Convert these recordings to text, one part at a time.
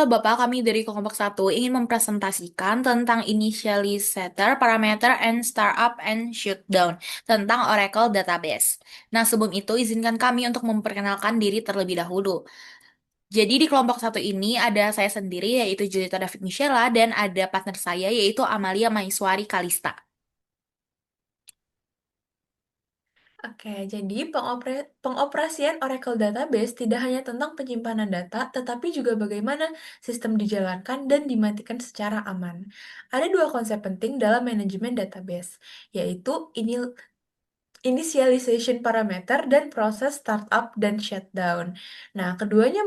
Bapak, kami dari kelompok satu ingin mempresentasikan tentang initializer, parameter, and startup and shutdown tentang Oracle Database. Nah, sebelum itu izinkan kami untuk memperkenalkan diri terlebih dahulu. Jadi di kelompok satu ini ada saya sendiri yaitu Julita David Michela dan ada partner saya yaitu Amalia Maiswari Kalista. Oke, jadi pengoperasian Oracle Database tidak hanya tentang penyimpanan data, tetapi juga bagaimana sistem dijalankan dan dimatikan secara aman. Ada dua konsep penting dalam manajemen database, yaitu initialization parameter dan proses startup dan shutdown. Nah, keduanya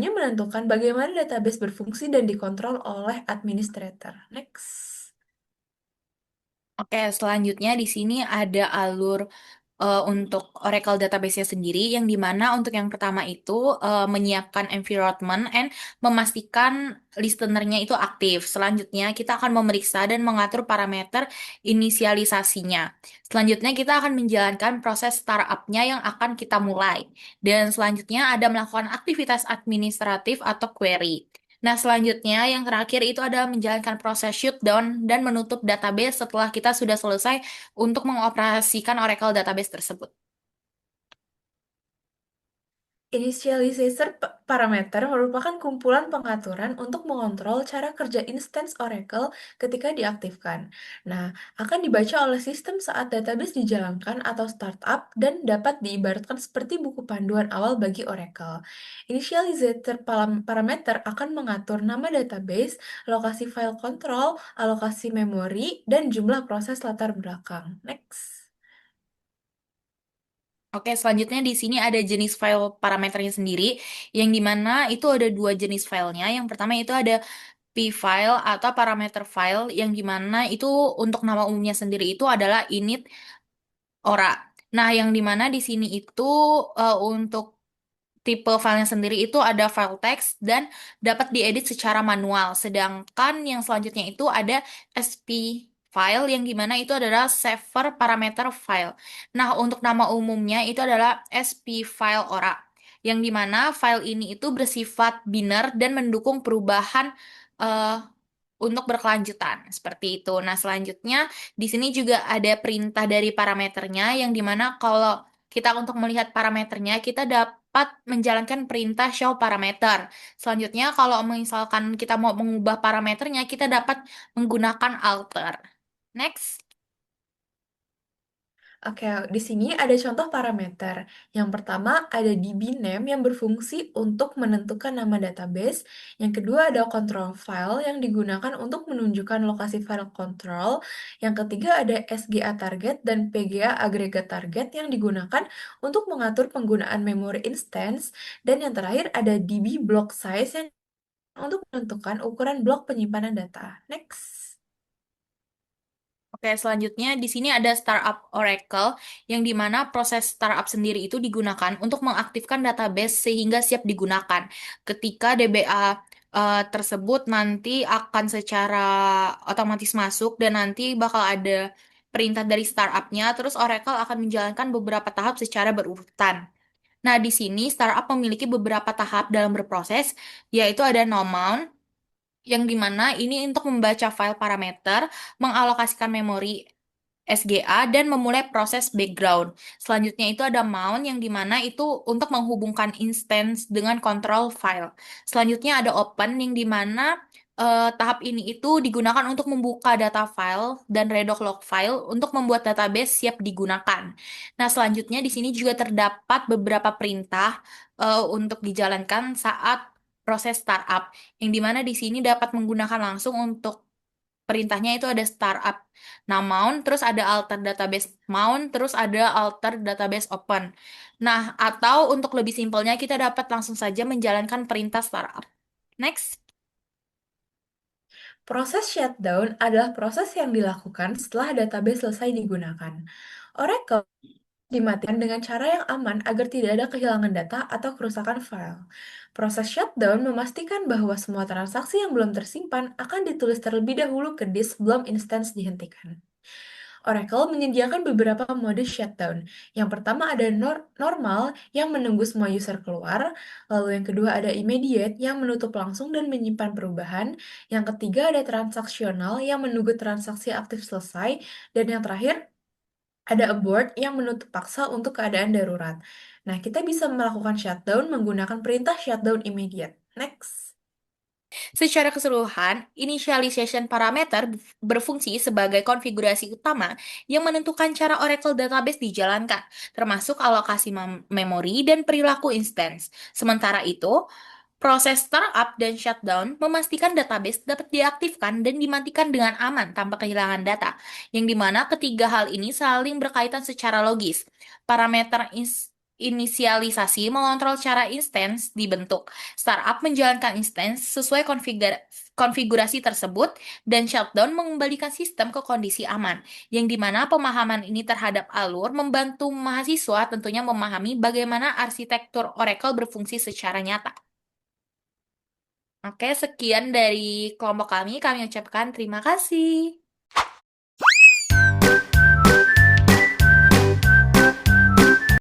menentukan bagaimana database berfungsi dan dikontrol oleh administrator. Next. Oke, selanjutnya di sini ada alur untuk Oracle database-nya sendiri, yang dimana untuk yang pertama itu menyiapkan environment and memastikan listener-nya itu aktif. Selanjutnya kita akan memeriksa dan mengatur parameter inisialisasinya. Selanjutnya kita akan menjalankan proses startup-nya yang akan kita mulai. Dan selanjutnya ada melakukan aktivitas administratif atau query. Nah, selanjutnya yang terakhir itu adalah menjalankan proses shutdown dan menutup database setelah kita sudah selesai untuk mengoperasikan Oracle database tersebut. Initializer parameter merupakan kumpulan pengaturan untuk mengontrol cara kerja instance Oracle ketika diaktifkan. Nah, akan dibaca oleh sistem saat database dijalankan atau startup dan dapat diibaratkan seperti buku panduan awal bagi Oracle. Initializer parameter akan mengatur nama database, lokasi file kontrol, alokasi memori, dan jumlah proses latar belakang. Next. Oke, selanjutnya di sini ada jenis file parameternya sendiri, yang dimana itu ada dua jenis filenya. Yang pertama itu ada P file atau parameter file, yang dimana itu untuk nama umumnya sendiri itu adalah init ora. Nah, yang dimana di sini itu untuk tipe filenya sendiri itu ada file text dan dapat diedit secara manual. Sedangkan yang selanjutnya itu ada SP file, yang dimana itu adalah saver parameter file. Nah, untuk nama umumnya itu adalah SP file ora. Yang dimana file ini itu bersifat biner dan mendukung perubahan eh, untuk berkelanjutan seperti itu. Nah, selanjutnya di sini juga ada perintah dari parameternya, yang dimana kalau kita untuk melihat parameternya, kita dapat menjalankan perintah show parameter. Selanjutnya, kalau misalkan kita mau mengubah parameternya, kita dapat menggunakan alter. Next. Oke, di sini ada contoh parameter. Yang pertama ada dbName yang berfungsi untuk menentukan nama database. Yang kedua ada control file yang digunakan untuk menunjukkan lokasi file control. Yang ketiga ada SGA target dan PGA aggregate target yang digunakan untuk mengatur penggunaan memory instance. Dan yang terakhir ada db block size yang untuk menentukan ukuran blok penyimpanan data. Next. Oke, selanjutnya di sini ada Startup Oracle, yang dimana proses startup sendiri itu digunakan untuk mengaktifkan database sehingga siap digunakan. Ketika DBA tersebut nanti akan secara otomatis masuk dan nanti bakal ada perintah dari startupnya, terus Oracle akan menjalankan beberapa tahap secara berurutan. Nah, di sini startup memiliki beberapa tahap dalam berproses, yaitu ada no mount, yang dimana ini untuk membaca file parameter, mengalokasikan memori SGA, dan memulai proses background. Selanjutnya itu ada mount, yang dimana itu untuk menghubungkan instance dengan control file. Selanjutnya ada open, yang dimana tahap ini itu digunakan untuk membuka data file dan redoc log file untuk membuat database siap digunakan. Nah, selanjutnya di sini juga terdapat beberapa perintah untuk dijalankan saat proses startup, yang dimana di sini dapat menggunakan langsung untuk perintahnya itu ada startup now mount, terus ada alter database mount, terus ada alter database open. Nah, atau untuk lebih simpelnya kita dapat langsung saja menjalankan perintah startup. Next. Proses shutdown adalah proses yang dilakukan setelah database selesai digunakan. Oracle dimatikan dengan cara yang aman agar tidak ada kehilangan data atau kerusakan file. Proses shutdown memastikan bahwa semua transaksi yang belum tersimpan akan ditulis terlebih dahulu ke disk sebelum instance dihentikan. Oracle menyediakan beberapa mode shutdown. Yang pertama ada normal yang menunggu semua user keluar, lalu yang kedua ada immediate yang menutup langsung dan menyimpan perubahan, yang ketiga ada transaksional yang menunggu transaksi aktif selesai, dan yang terakhir ada abort yang menutup paksa untuk keadaan darurat. Nah, kita bisa melakukan shutdown menggunakan perintah shutdown immediate. Next. Secara keseluruhan, initialization parameter berfungsi sebagai konfigurasi utama yang menentukan cara Oracle Database dijalankan, termasuk alokasi memori dan perilaku instance. Sementara itu, proses startup dan shutdown memastikan database dapat diaktifkan dan dimatikan dengan aman tanpa kehilangan data, yang dimana ketiga hal ini saling berkaitan secara logis. Parameter inisialisasi mengontrol cara instance dibentuk. Startup menjalankan instance sesuai konfigurasi tersebut, dan shutdown mengembalikan sistem ke kondisi aman, yang dimana pemahaman ini terhadap alur membantu mahasiswa tentunya memahami bagaimana arsitektur Oracle berfungsi secara nyata. Oke, sekian dari kelompok kami. Kami ucapkan terima kasih.